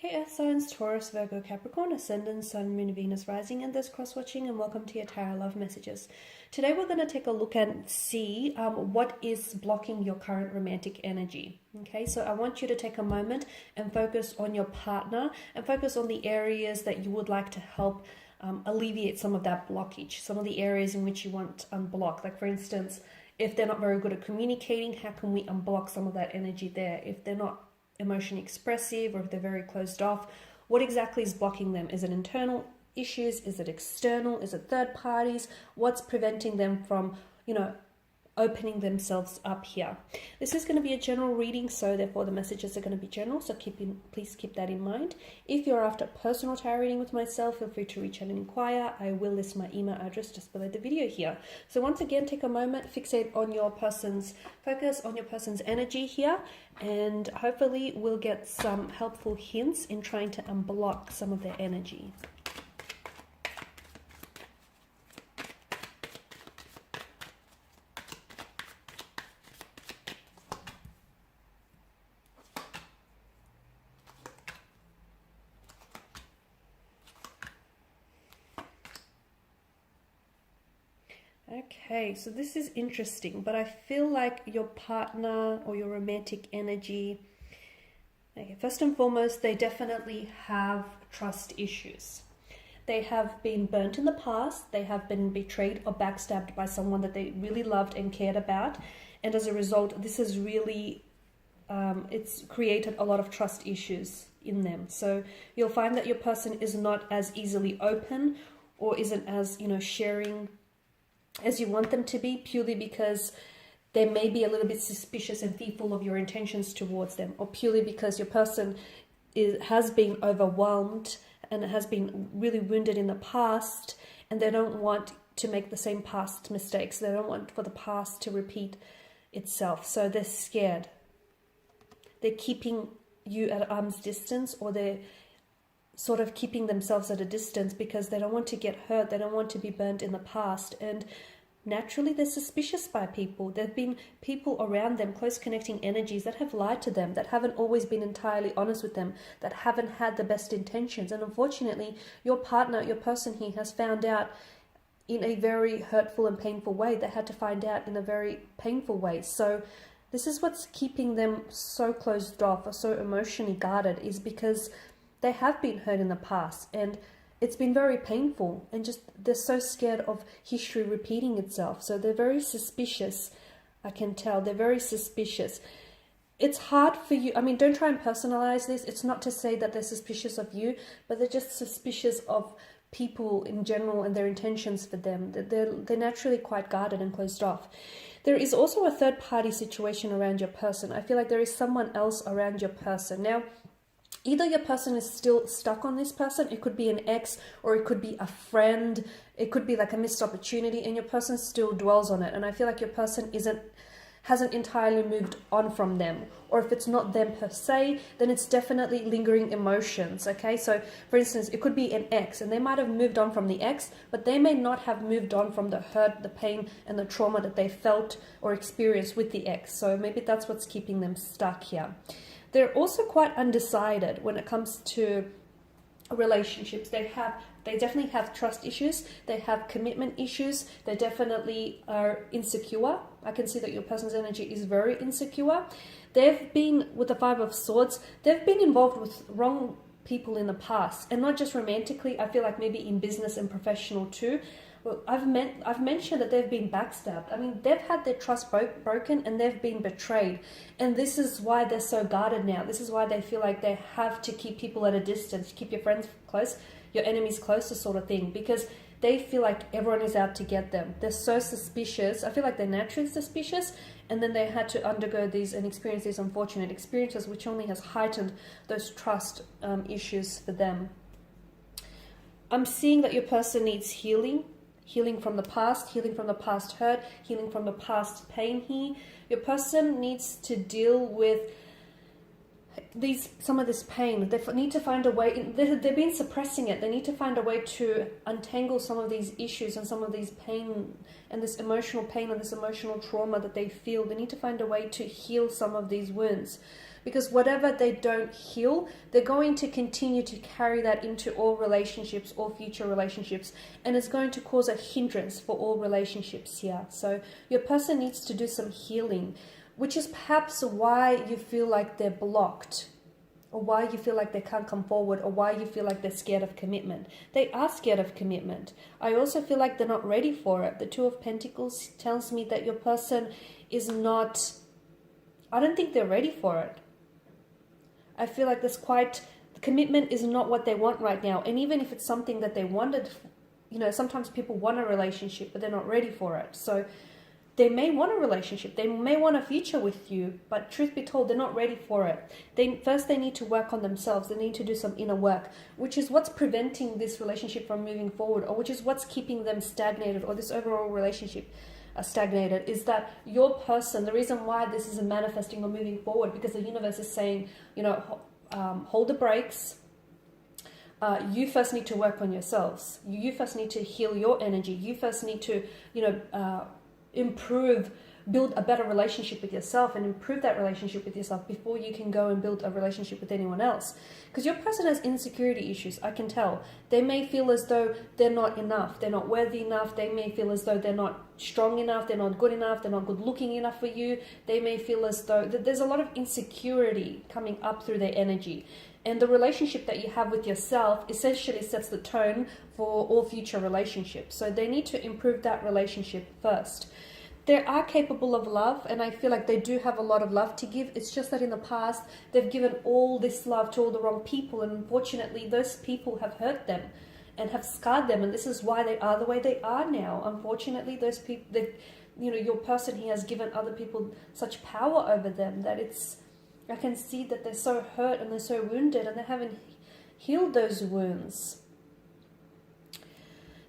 Hey Earth signs, Taurus, Virgo, Capricorn, Ascendant, Sun, Moon, Venus, Rising, and this cross-watching, and welcome to your Tarot Love Messages. Today we're going to take a look and see what is blocking your current romantic energy. Okay, so I want you to take a moment and focus on your partner and focus on the areas that you would like to help alleviate some of that blockage, some of the areas in which you want unblocked. Like for instance, if they're not very good at communicating, how can we unblock some of that energy there? If they're not emotionally expressive, or if they're very closed off, what exactly is blocking them? Is it internal issues? Is it external? Is it third parties? What's preventing them from, opening themselves up here? This is going to be a general reading, so therefore the messages are going to be general, so please keep that in mind. If you're after a personal tarot reading with myself, feel free to reach out and inquire. I will list my email address just below the video here. So once again, take a moment, focus on your person's energy here, and hopefully we'll get some helpful hints in trying to unblock some of their energy. Okay, so this is interesting, but I feel like your partner or your romantic energy, okay, first and foremost, they definitely have trust issues. They have been burnt in the past, they have been betrayed or backstabbed by someone that they really loved and cared about, and as a result, this has really, it's created a lot of trust issues in them. So you'll find that your person is not as easily open or isn't as, sharing as you want them to be, purely because they may be a little bit suspicious and fearful of your intentions towards them, or purely because your person has been overwhelmed and has been really wounded in the past, and they don't want to make the same past mistakes. They don't want for the past to repeat itself, so they're scared. They're keeping you at arm's distance, or they're sort of keeping themselves at a distance because they don't want to get hurt, they don't want to be burnt in the past, and naturally they're suspicious by people. There have been people around them, close connecting energies, that have lied to them, that haven't always been entirely honest with them, that haven't had the best intentions, and unfortunately your partner, your person here, has found out in a very hurtful and painful way. They had to find out in a very painful way. So this is what's keeping them so closed off or so emotionally guarded, is because they have been hurt in the past and it's been very painful, and just they're so scared of history repeating itself. So they're very suspicious. I can tell they're very suspicious. It's hard for you. I mean, don't try and personalize this. It's not to say that they're suspicious of you, but they're just suspicious of people in general and their intentions for them. They're naturally quite guarded and closed off. There is also a third party situation around your person. I feel like there is someone else around your person. Now, either your person is still stuck on this person, it could be an ex, or it could be a friend, it could be like a missed opportunity, and your person still dwells on it. And I feel like your person hasn't entirely moved on from them. Or if it's not them per se, then it's definitely lingering emotions, okay? So for instance, it could be an ex, and they might have moved on from the ex, but they may not have moved on from the hurt, the pain, and the trauma that they felt or experienced with the ex. So maybe that's what's keeping them stuck here. They're also quite undecided when it comes to relationships. They definitely have trust issues. They have commitment issues. They definitely are insecure. I can see that your person's energy is very insecure. They've been, with the Five of Swords, they've been involved with wrong people in the past, and not just romantically. I feel like maybe in business and professional too. Well, I've mentioned that they've been backstabbed. I mean, they've had their trust broken and they've been betrayed. And this is why they're so guarded now. This is why they feel like they have to keep people at a distance, keep your friends close, your enemies closer, sort of thing, because they feel like everyone is out to get them. They're so suspicious. I feel like they're naturally suspicious, and then they had to undergo these and experience these unfortunate experiences, which only has heightened those trust issues for them. I'm seeing that your person needs healing. Healing from the past hurt, healing from the past pain here. Your person needs to deal with some of this pain. They need to find a way, they've been suppressing it. They need to find a way to untangle some of these issues and some of these pain and this emotional pain and this emotional trauma that they feel. They need to find a way to heal some of these wounds. because whatever they don't heal, they're going to continue to carry that into all relationships, all future relationships, and it's going to cause a hindrance for all relationships here. So your person needs to do some healing, which is perhaps why you feel like they're blocked, or why you feel like they can't come forward, or why you feel like they're scared of commitment. They are scared of commitment. I also feel like they're not ready for it. The Two of Pentacles tells me that your person is not, I don't think they're ready for it. I feel like commitment is not what they want right now. And even if it's something that they wanted, you know, sometimes people want a relationship, but they're not ready for it. So they may want a relationship, they may want a future with you, but truth be told, they're not ready for it. They need to work on themselves. They need to do some inner work, which is what's preventing this relationship from moving forward, or which is what's keeping them stagnated, or this overall relationship stagnated, is that your person, the reason why this isn't manifesting or moving forward, because the universe is saying, you know, hold the brakes. You first need to work on yourselves. You first need to heal your energy. You first need to, you know, build a better relationship with yourself, and improve that relationship with yourself before you can go and build a relationship with anyone else. Because your person has insecurity issues, I can tell. They may feel as though they're not enough, they're not worthy enough. They may feel as though they're not strong enough, they're not good enough, they're not good looking enough for you. They may feel as though there's a lot of insecurity coming up through their energy. And the relationship that you have with yourself essentially sets the tone for all future relationships. So they need to improve that relationship first. They are capable of love, and I feel like they do have a lot of love to give. It's just that in the past, they've given all this love to all the wrong people, and unfortunately, those people have hurt them and have scarred them, and this is why they are the way they are now. Unfortunately, those people, you know, your person, he has given other people such power over them that I can see that they're so hurt and they're so wounded, and they haven't healed those wounds.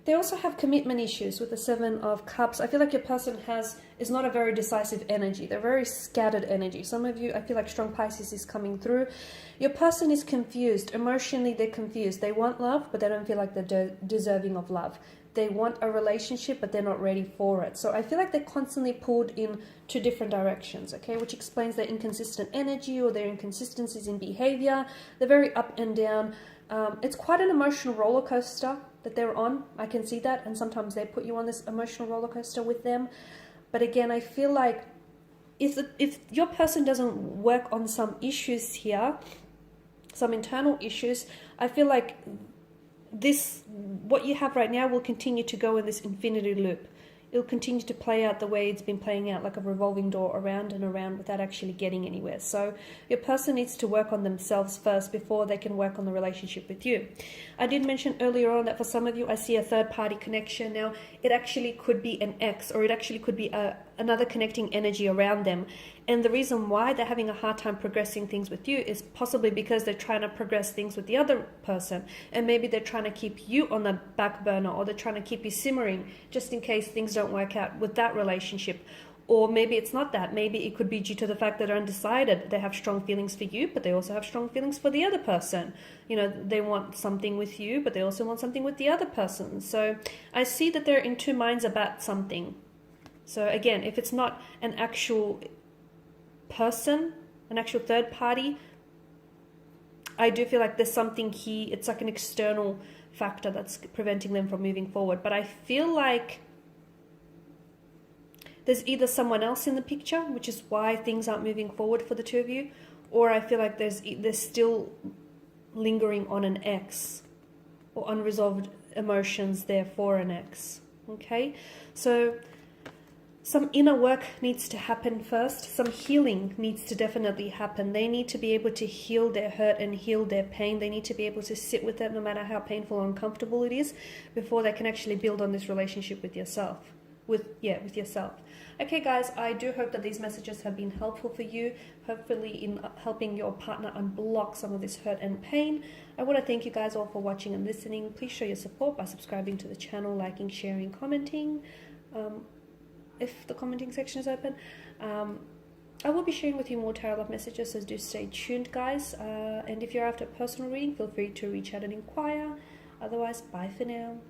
They also have commitment issues with the Seven of Cups. I feel like your person is not a very decisive energy. They're very scattered energy. Some of you, I feel like strong Pisces is coming through. Your person is confused. Emotionally, they're confused. They want love, but they don't feel like they're deserving of love. They want a relationship, but they're not ready for it. So I feel like they're constantly pulled in two different directions, okay? Which explains their inconsistent energy or their inconsistencies in behavior. They're very up and down. It's quite an emotional roller coaster that they're on. I can see that, and sometimes they put you on this emotional roller coaster with them. But again, I feel like if your person doesn't work on some issues here, some internal issues, I feel like what you have right now will continue to go in this infinity loop. It'll continue to play out the way it's been playing out, like a revolving door, around and around, without actually getting anywhere. So your person needs to work on themselves first before they can work on the relationship with you. I did mention earlier on that for some of you, I see a third-party connection. Now, it actually could be an ex, or it actually could be another connecting energy around them. And the reason why they're having a hard time progressing things with you is possibly because they're trying to progress things with the other person. And maybe they're trying to keep you on the back burner, or they're trying to keep you simmering just in case things don't work out with that relationship. Or maybe it's not that. Maybe it could be due to the fact that they're undecided. They have strong feelings for you, but they also have strong feelings for the other person. You know, they want something with you, but they also want something with the other person. So I see that they're in two minds about something. So again, if it's not an actual person, an actual third party, I do feel like there's something here. It's like an external factor that's preventing them from moving forward. But I feel like there's either someone else in the picture, which is why things aren't moving forward for the two of you, or I feel like there's still lingering on an ex, or unresolved emotions there for an ex. Okay, so some inner work needs to happen first. Some healing needs to definitely happen. They need to be able to heal their hurt and heal their pain. They need to be able to sit with it no matter how painful or uncomfortable it is, before they can actually build on this relationship with yourself. With yourself. Okay guys, I do hope that these messages have been helpful for you, hopefully in helping your partner unblock some of this hurt and pain. I want to thank you guys all for watching and listening. Please show your support by subscribing to the channel, liking, sharing, commenting, if the commenting section is open. I will be sharing with you more tarot love messages, so do stay tuned guys. And if you're after a personal reading, feel free to reach out and inquire. Otherwise, bye for now.